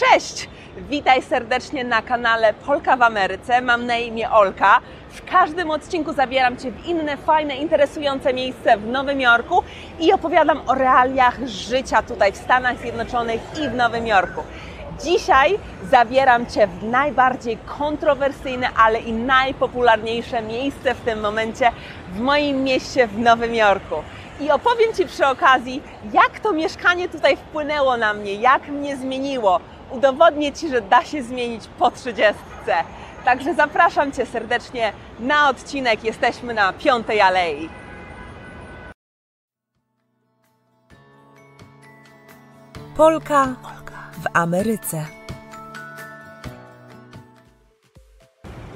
Cześć! Witaj serdecznie na kanale Polka w Ameryce. Mam na imię Olka. W każdym odcinku zabieram Cię w inne, fajne, interesujące miejsce w Nowym Jorku i opowiadam o realiach życia tutaj w Stanach Zjednoczonych i w Nowym Jorku. Dzisiaj zabieram Cię w najbardziej kontrowersyjne, ale i najpopularniejsze miejsce w tym momencie w moim mieście w Nowym Jorku. I opowiem Ci przy okazji, jak to mieszkanie tutaj wpłynęło na mnie, jak mnie zmieniło. Udowodnię Ci, że da się zmienić po 30. Także zapraszam Cię serdecznie na odcinek. Jesteśmy na 5. Alei. Polka w Ameryce.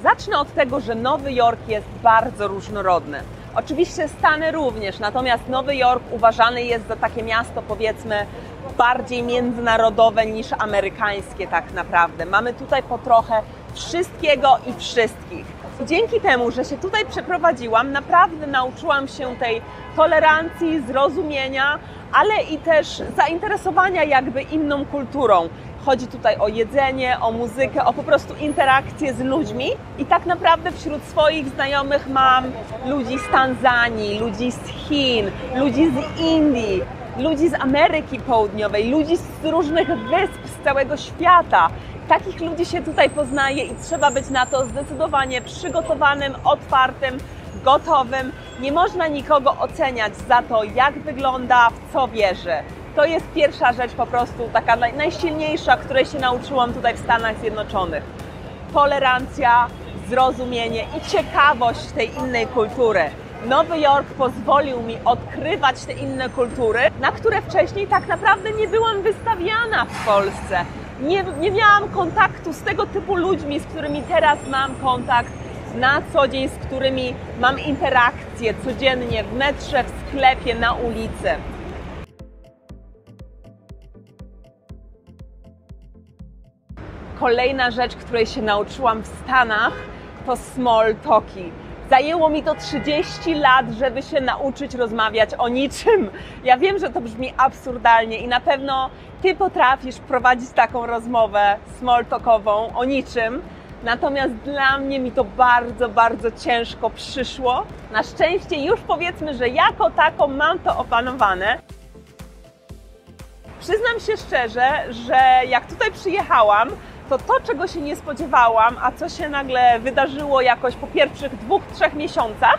Zacznę od tego, że Nowy Jork jest bardzo różnorodny. Oczywiście Stany również, natomiast Nowy Jork uważany jest za takie miasto, powiedzmy, bardziej międzynarodowe niż amerykańskie tak naprawdę. Mamy tutaj po trochę wszystkiego i wszystkich. Dzięki temu, że się tutaj przeprowadziłam, naprawdę nauczyłam się tej tolerancji, zrozumienia, ale i też zainteresowania jakby inną kulturą. Chodzi tutaj o jedzenie, o muzykę, o po prostu interakcję z ludźmi i tak naprawdę wśród swoich znajomych mam ludzi z Tanzanii, ludzi z Chin, ludzi z Indii, ludzi z Ameryki Południowej, ludzi z różnych wysp z całego świata. Takich ludzi się tutaj poznaje i trzeba być na to zdecydowanie przygotowanym, otwartym, gotowym. Nie można nikogo oceniać za to, jak wygląda, w co wierzy. To jest pierwsza rzecz po prostu taka najsilniejsza, której się nauczyłam tutaj w Stanach Zjednoczonych. Tolerancja, zrozumienie i ciekawość tej innej kultury. Nowy Jork pozwolił mi odkrywać te inne kultury, na które wcześniej tak naprawdę nie byłam wystawiana w Polsce. Nie miałam kontaktu z tego typu ludźmi, z którymi teraz mam kontakt na co dzień, z którymi mam interakcje codziennie w metrze, w sklepie, na ulicy. Kolejna rzecz, której się nauczyłam w Stanach, to small talki. Zajęło mi to 30 lat, żeby się nauczyć rozmawiać o niczym. Ja wiem, że to brzmi absurdalnie i na pewno Ty potrafisz prowadzić taką rozmowę small talkową o niczym. Natomiast dla mnie mi to bardzo, bardzo ciężko przyszło. Na szczęście już powiedzmy, że jako taką mam to opanowane. Przyznam się szczerze, że jak tutaj przyjechałam, to czego się nie spodziewałam, a co się nagle wydarzyło jakoś po pierwszych 2-3 miesiącach,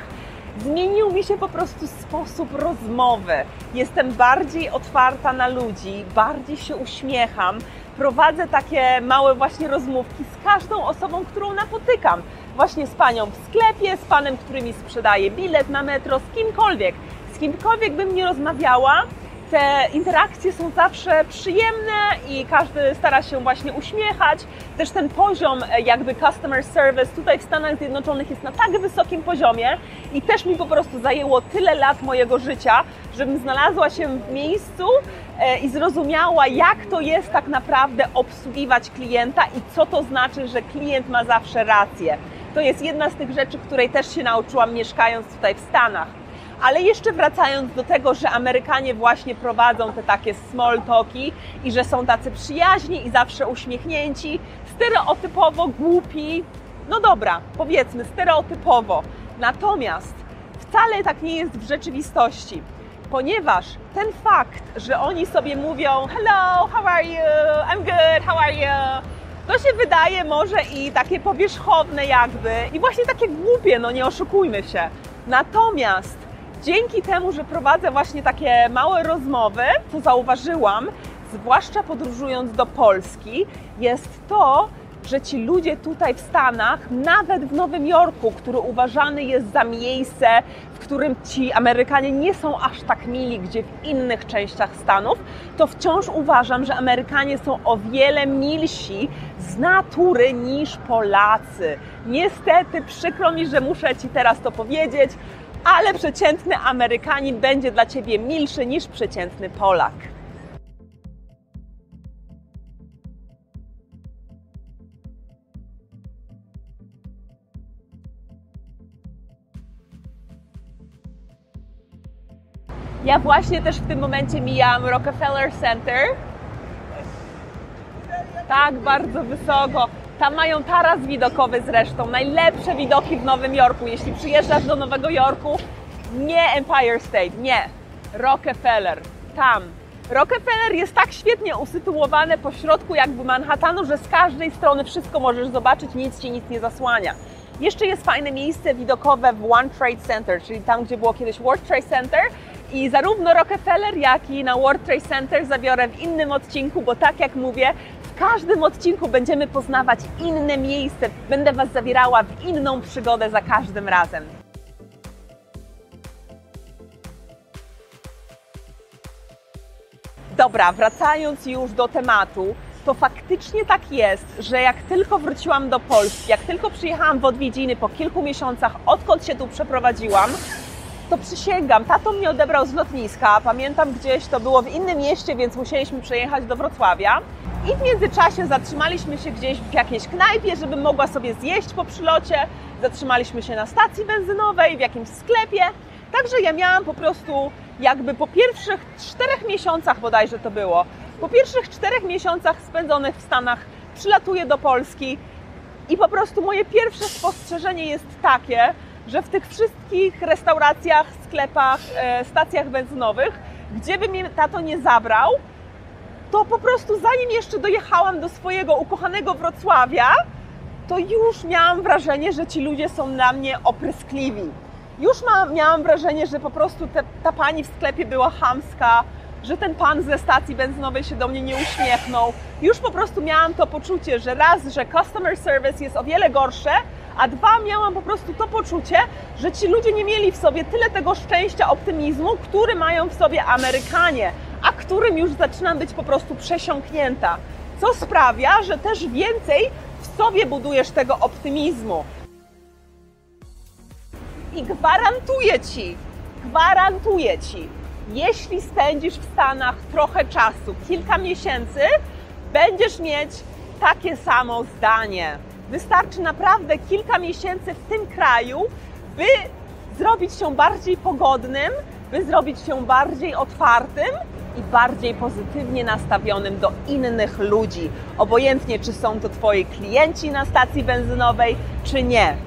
zmienił mi się po prostu sposób rozmowy. Jestem bardziej otwarta na ludzi, bardziej się uśmiecham, prowadzę takie małe właśnie rozmówki z każdą osobą, którą napotykam. Właśnie z panią w sklepie, z panem, który mi sprzedaje bilet na metro, z kimkolwiek. Z kimkolwiek bym nie rozmawiała, te interakcje są zawsze przyjemne i każdy stara się właśnie uśmiechać. Też ten poziom jakby customer service tutaj w Stanach Zjednoczonych jest na tak wysokim poziomie i też mi po prostu zajęło tyle lat mojego życia, żebym znalazła się w miejscu i zrozumiała, jak to jest tak naprawdę obsługiwać klienta i co to znaczy, że klient ma zawsze rację. To jest jedna z tych rzeczy, której też się nauczyłam mieszkając tutaj w Stanach. Ale jeszcze wracając do tego, że Amerykanie właśnie prowadzą te takie small talki i że są tacy przyjaźni i zawsze uśmiechnięci, stereotypowo głupi, no dobra, powiedzmy stereotypowo. Natomiast wcale tak nie jest w rzeczywistości, ponieważ ten fakt, że oni sobie mówią hello, how are you, I'm good, how are you, to się wydaje może i takie powierzchowne jakby i właśnie takie głupie, no nie oszukujmy się. Natomiast dzięki temu, że prowadzę właśnie takie małe rozmowy, co zauważyłam, zwłaszcza podróżując do Polski, jest to, że ci ludzie tutaj w Stanach, nawet w Nowym Jorku, który uważany jest za miejsce, w którym ci Amerykanie nie są aż tak mili, gdzie w innych częściach Stanów, to wciąż uważam, że Amerykanie są o wiele milsi z natury niż Polacy. Niestety, przykro mi, że muszę Ci teraz to powiedzieć, ale przeciętny Amerykanin będzie dla Ciebie milszy niż przeciętny Polak. Ja właśnie też w tym momencie mijam Rockefeller Center Tak, bardzo wysoko. Tam mają taras widokowy zresztą, najlepsze widoki w Nowym Jorku. Jeśli przyjeżdżasz do Nowego Jorku, nie Empire State, nie, Rockefeller, tam. Rockefeller jest tak świetnie usytuowane po środku jakby Manhattanu, że z każdej strony wszystko możesz zobaczyć, nic Ci nic nie zasłania. Jeszcze jest fajne miejsce widokowe w One Trade Center, czyli tam, gdzie było kiedyś World Trade Center. I zarówno Rockefeller, jak i na World Trade Center zabiorę w innym odcinku, bo tak jak mówię, w każdym odcinku będziemy poznawać inne miejsce. Będę Was zabierała w inną przygodę za każdym razem. Dobra, wracając już do tematu, to faktycznie tak jest, że jak tylko wróciłam do Polski, jak tylko przyjechałam w odwiedziny po kilku miesiącach, odkąd się tu przeprowadziłam, to przysięgam, tato mnie odebrał z lotniska, pamiętam gdzieś, to było w innym mieście, więc musieliśmy przejechać do Wrocławia i w międzyczasie zatrzymaliśmy się gdzieś w jakiejś knajpie, żebym mogła sobie zjeść po przylocie, zatrzymaliśmy się na stacji benzynowej, w jakimś sklepie, także ja miałam po prostu jakby po pierwszych 4 miesiącach bodajże to było, po pierwszych 4 miesiącach spędzonych w Stanach przylatuję do Polski i po prostu moje pierwsze spostrzeżenie jest takie, że w tych wszystkich restauracjach, sklepach, stacjach benzynowych, gdzie by mnie tato nie zabrał, to po prostu zanim jeszcze dojechałam do swojego ukochanego Wrocławia, to już miałam wrażenie, że ci ludzie są na mnie opryskliwi. Już miałam wrażenie, że po prostu ta pani w sklepie była chamska, że ten pan ze stacji benzynowej się do mnie nie uśmiechnął. Już po prostu miałam to poczucie, że raz, że customer service jest o wiele gorsze, a dwa, miałam po prostu to poczucie, że ci ludzie nie mieli w sobie tyle tego szczęścia, optymizmu, który mają w sobie Amerykanie, a którym już zaczynam być po prostu przesiąknięta. Co sprawia, że też więcej w sobie budujesz tego optymizmu. I gwarantuję Ci, jeśli spędzisz w Stanach trochę czasu, kilka miesięcy, będziesz mieć takie samo zdanie. Wystarczy naprawdę kilka miesięcy w tym kraju, by zrobić się bardziej pogodnym, by zrobić się bardziej otwartym i bardziej pozytywnie nastawionym do innych ludzi. Obojętnie, czy są to Twoi klienci na stacji benzynowej, czy nie.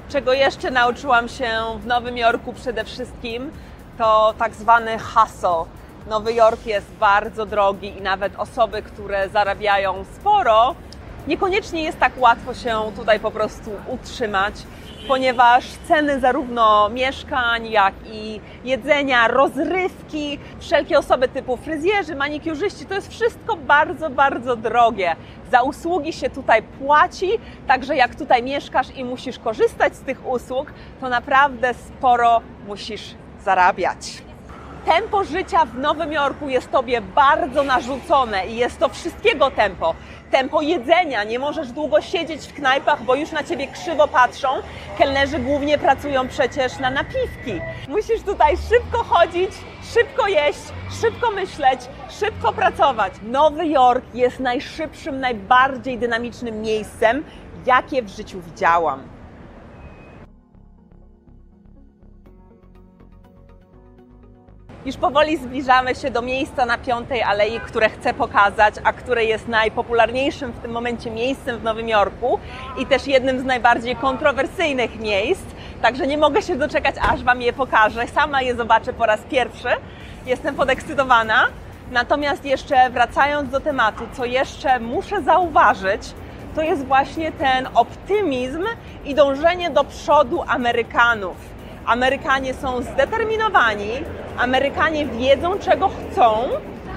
Czego jeszcze nauczyłam się w Nowym Jorku przede wszystkim, to tak zwany hustle. Nowy Jork jest bardzo drogi i nawet osoby, które zarabiają sporo, niekoniecznie jest tak łatwo się tutaj po prostu utrzymać, ponieważ ceny zarówno mieszkań, jak i jedzenia, rozrywki, wszelkie osoby typu fryzjerzy, manikurzyści, to jest wszystko bardzo, bardzo drogie. Za usługi się tutaj płaci, także jak tutaj mieszkasz i musisz korzystać z tych usług, to naprawdę sporo musisz zarabiać. Tempo życia w Nowym Jorku jest Tobie bardzo narzucone i jest to wszystkiego tempo. Tempo jedzenia, nie możesz długo siedzieć w knajpach, bo już na Ciebie krzywo patrzą. Kelnerzy głównie pracują przecież na napiwki. Musisz tutaj szybko chodzić, szybko jeść, szybko myśleć, szybko pracować. Nowy Jork jest najszybszym, najbardziej dynamicznym miejscem, jakie w życiu widziałam. Już powoli zbliżamy się do miejsca na 5. Alei, które chcę pokazać, a które jest najpopularniejszym w tym momencie miejscem w Nowym Jorku i też jednym z najbardziej kontrowersyjnych miejsc, także nie mogę się doczekać, aż Wam je pokażę. Sama je zobaczę po raz pierwszy. Jestem podekscytowana. Natomiast jeszcze wracając do tematu, co jeszcze muszę zauważyć, to jest właśnie ten optymizm i dążenie do przodu Amerykanów. Amerykanie są zdeterminowani, Amerykanie wiedzą, czego chcą.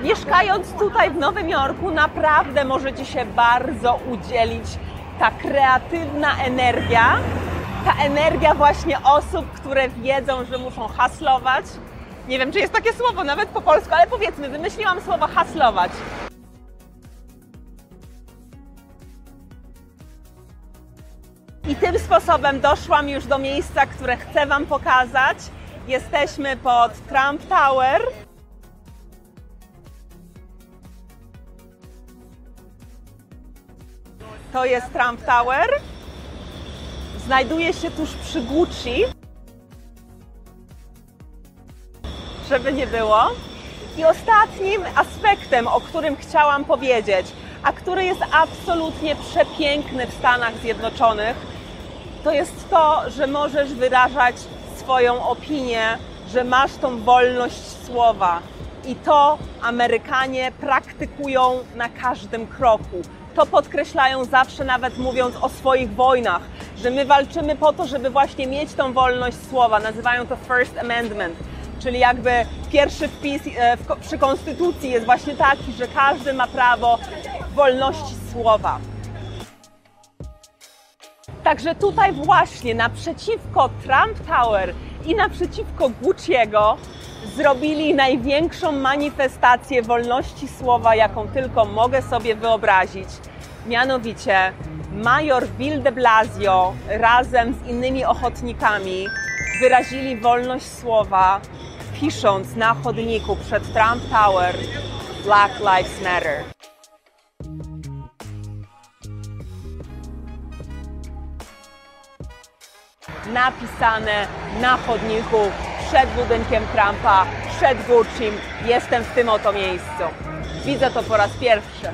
Mieszkając tutaj w Nowym Jorku, naprawdę może Ci się bardzo udzielić ta kreatywna energia, ta energia właśnie osób, które wiedzą, że muszą haslować. Nie wiem, czy jest takie słowo nawet po polsku, ale powiedzmy, wymyśliłam słowo haslować. I tym sposobem doszłam już do miejsca, które chcę Wam pokazać. Jesteśmy pod Trump Tower. To jest Trump Tower. Znajduje się tuż przy Gucci, żeby nie było. I ostatnim aspektem, o którym chciałam powiedzieć, a który jest absolutnie przepiękny w Stanach Zjednoczonych, to jest to, że możesz wyrażać swoją opinię, że masz tą wolność słowa. I to Amerykanie praktykują na każdym kroku. To podkreślają zawsze, nawet mówiąc o swoich wojnach, że my walczymy po to, żeby właśnie mieć tą wolność słowa. Nazywają to First Amendment, czyli jakby pierwszy wpis przy Konstytucji jest właśnie taki, że każdy ma prawo wolności słowa. Także tutaj właśnie naprzeciwko Trump Tower i naprzeciwko Gucci'ego zrobili największą manifestację wolności słowa, jaką tylko mogę sobie wyobrazić. Mianowicie major Bill de Blasio razem z innymi ochotnikami wyrazili wolność słowa, pisząc na chodniku przed Trump Tower Black Lives Matter. Napisane na chodniku przed budynkiem Trumpa, przed Gucci'm. Jestem w tym oto miejscu. Widzę to po raz pierwszy.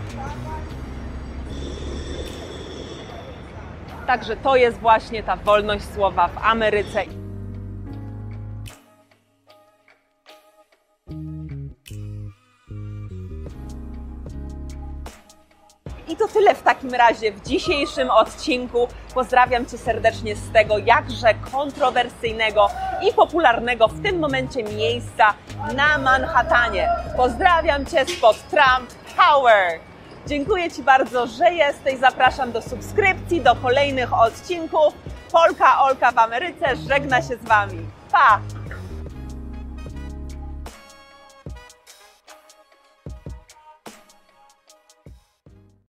Także to jest właśnie ta wolność słowa w Ameryce. I to tyle w takim razie w dzisiejszym odcinku. Pozdrawiam Cię serdecznie z tego jakże kontrowersyjnego i popularnego w tym momencie miejsca na Manhattanie. Pozdrawiam Cię spod Trump Tower. Dziękuję Ci bardzo, że jesteś. Zapraszam do subskrypcji, do kolejnych odcinków. Polka Olka w Ameryce żegna się z Wami. Pa!